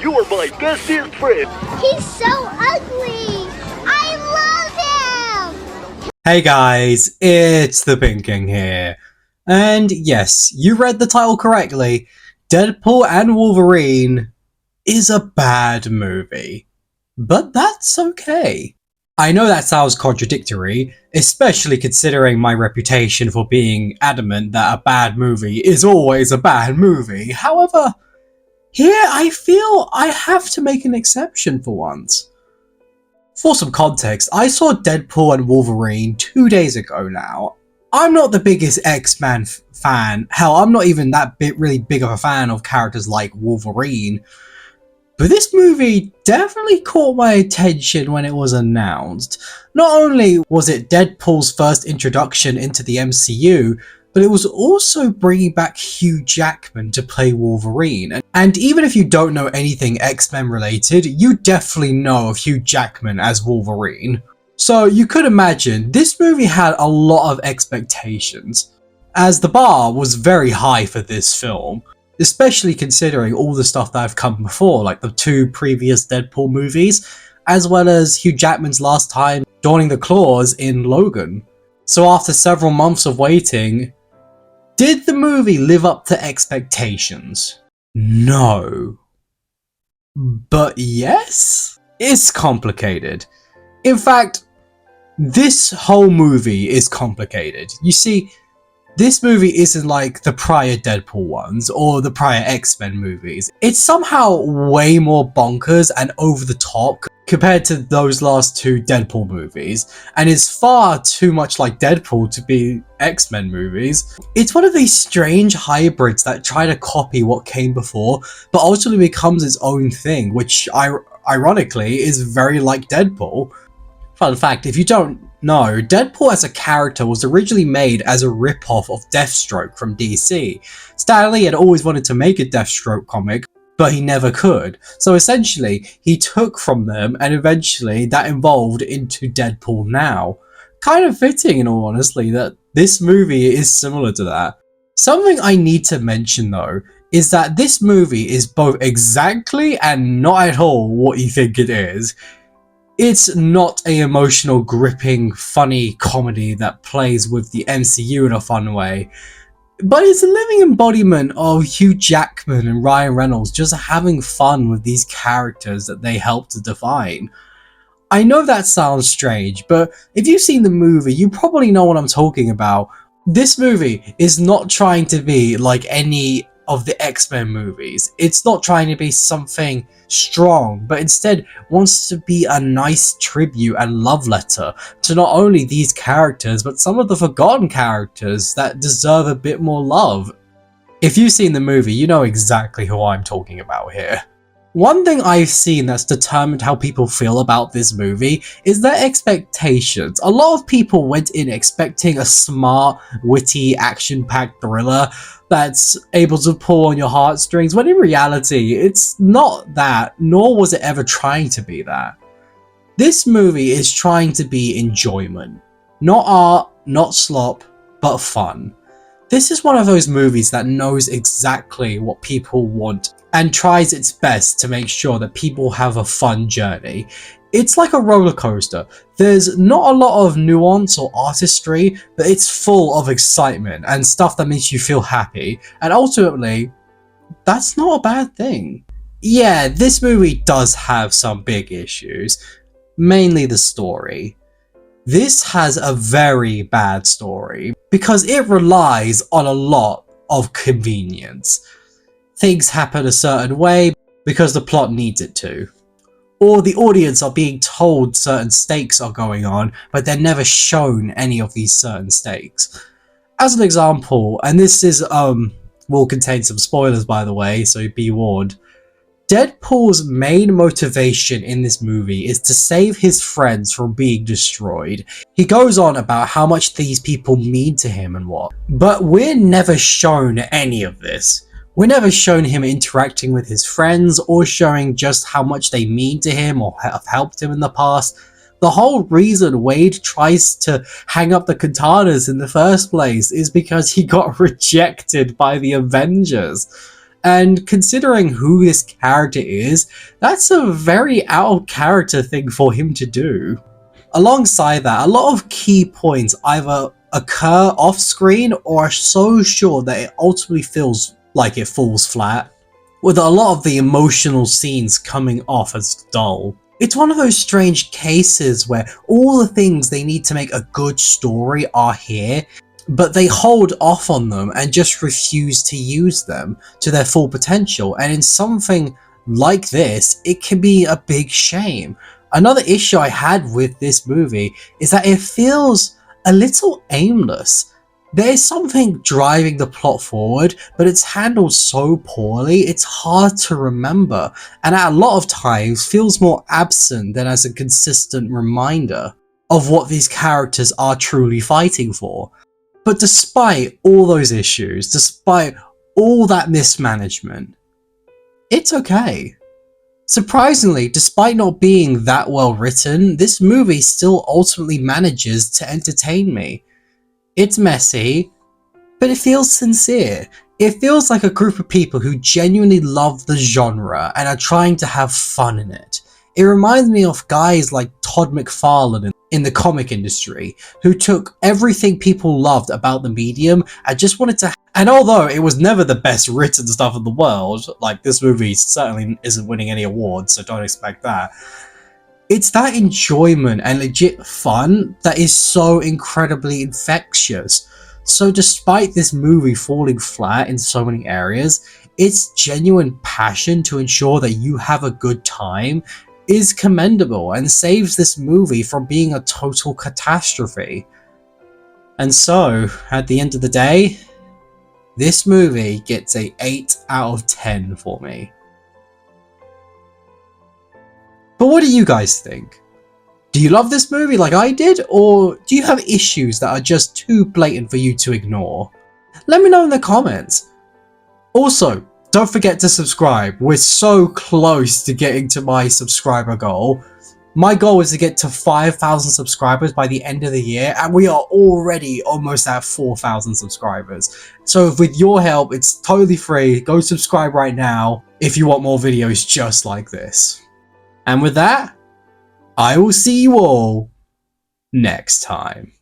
You are my bestest friend. He's so ugly. I love him. Hey guys, it's the Pink King here. And yes, you read the title correctly. Deadpool and Wolverine is a bad movie. But that's okay. I know that sounds contradictory, especially considering my reputation for being adamant that a bad movie is always a bad movie. However, here I feel I have to make an exception for once. For some context, I saw Deadpool and Wolverine 2 days ago now. I'm not the biggest X-Men fan, hell I'm not even that really big of a fan of characters like Wolverine. But this movie definitely caught my attention when it was announced. Not only was it Deadpool's first introduction into the MCU, but it was also bringing back Hugh Jackman to play Wolverine. And even if you don't know anything X-Men related, you definitely know of Hugh Jackman as Wolverine. So you could imagine this movie had a lot of expectations, as the bar was very high for this film. Especially considering all the stuff that have come before, like the 2 previous Deadpool movies, as well as Hugh Jackman's last time donning the claws in Logan. So after several months of waiting, did the movie live up to expectations? No. But yes? It's complicated. In fact, this whole movie is complicated. You see, this movie isn't like the prior Deadpool ones or the prior X-Men movies. It's somehow way more bonkers and over the top compared to those last 2 Deadpool movies, and is far too much like Deadpool to be X-Men movies. It's one of these strange hybrids that try to copy what came before, but ultimately becomes its own thing, which ironically is very like Deadpool. Fun fact, if you don't know, Deadpool as a character was originally made as a rip-off of Deathstroke from DC. Stan Lee had always wanted to make a Deathstroke comic, but he never could. So essentially, he took from them, and eventually that evolved into Deadpool now. Kind of fitting, in all honesty, that this movie is similar to that. Something I need to mention though, is that this movie is both exactly and not at all what you think it is. It's not an emotional, gripping, funny comedy that plays with the MCU in a fun way, but it's a living embodiment of Hugh Jackman and Ryan Reynolds just having fun with these characters that they help to define. I know that sounds strange, but if you've seen the movie, you probably know what I'm talking about. This movie is not trying to be like any of the X-Men movies. It's not trying to be something strong, but instead wants to be a nice tribute and love letter to not only these characters, but some of the forgotten characters that deserve a bit more love. If you've seen the movie, you know exactly who I'm talking about here. One thing I've seen that's determined how people feel about this movie is their expectations. A lot of people went in expecting a smart, witty, action-packed thriller that's able to pull on your heartstrings, when in reality, it's not that, nor was it ever trying to be that. This movie is trying to be enjoyment. Not art, not slop, but fun. This is one of those movies that knows exactly what people want and tries its best to make sure that people have a fun journey. It's like a roller coaster. There's not a lot of nuance or artistry, but it's full of excitement and stuff that makes you feel happy. And ultimately, that's not a bad thing. Yeah, this movie does have some big issues, mainly the story. This has a very bad story because it relies on a lot of convenience. Things happen a certain way because the plot needs it to. Or the audience are being told certain stakes are going on, but they're never shown any of these certain stakes. As an example, and this is will contain some spoilers by the way, so be warned. Deadpool's main motivation in this movie is to save his friends from being destroyed. He goes on about how much these people mean to him and what, but we're never shown any of this. We're never shown him interacting with his friends or showing just how much they mean to him or have helped him in the past. The whole reason Wade tries to hang up the katanas in the first place is because he got rejected by the Avengers. And considering who this character is, that's a very out of character thing for him to do. Alongside that, a lot of key points either occur off screen or are so short that it ultimately feels like it falls flat, with a lot of the emotional scenes coming off as dull. It's one of those strange cases where all the things they need to make a good story are here, but they hold off on them and just refuse to use them to their full potential, and in something like this, it can be a big shame. Another issue I had with this movie is that it feels a little aimless. There's something driving the plot forward, but it's handled so poorly, it's hard to remember, and at a lot of times feels more absent than as a consistent reminder of what these characters are truly fighting for. But despite all those issues, despite all that mismanagement, it's okay. Surprisingly, despite not being that well written, this movie still ultimately manages to entertain me. It's messy, but it feels sincere. It feels like a group of people who genuinely love the genre and are trying to have fun in it. It reminds me of guys like Todd McFarlane in the comic industry, who took everything people loved about the medium and just wanted to. And although it was never the best written stuff in the world, like this movie certainly isn't winning any awards, so don't expect that. It's that enjoyment and legit fun that is so incredibly infectious. So despite this movie falling flat in so many areas, its genuine passion to ensure that you have a good time is commendable and saves this movie from being a total catastrophe. And so, at the end of the day, this movie gets a 8 out of 10 for me. But what do you guys think? Do you love this movie like I did, or do you have issues that are just too blatant for you to ignore? Let me know in the comments. Also, don't forget to subscribe. We're so close to getting to my subscriber goal. My goal is to get to 5,000 subscribers by the end of the year, and we are already almost at 4,000 subscribers. So with your help, it's totally free. Go subscribe right now if you want more videos just like this. And with that, I will see you all next time.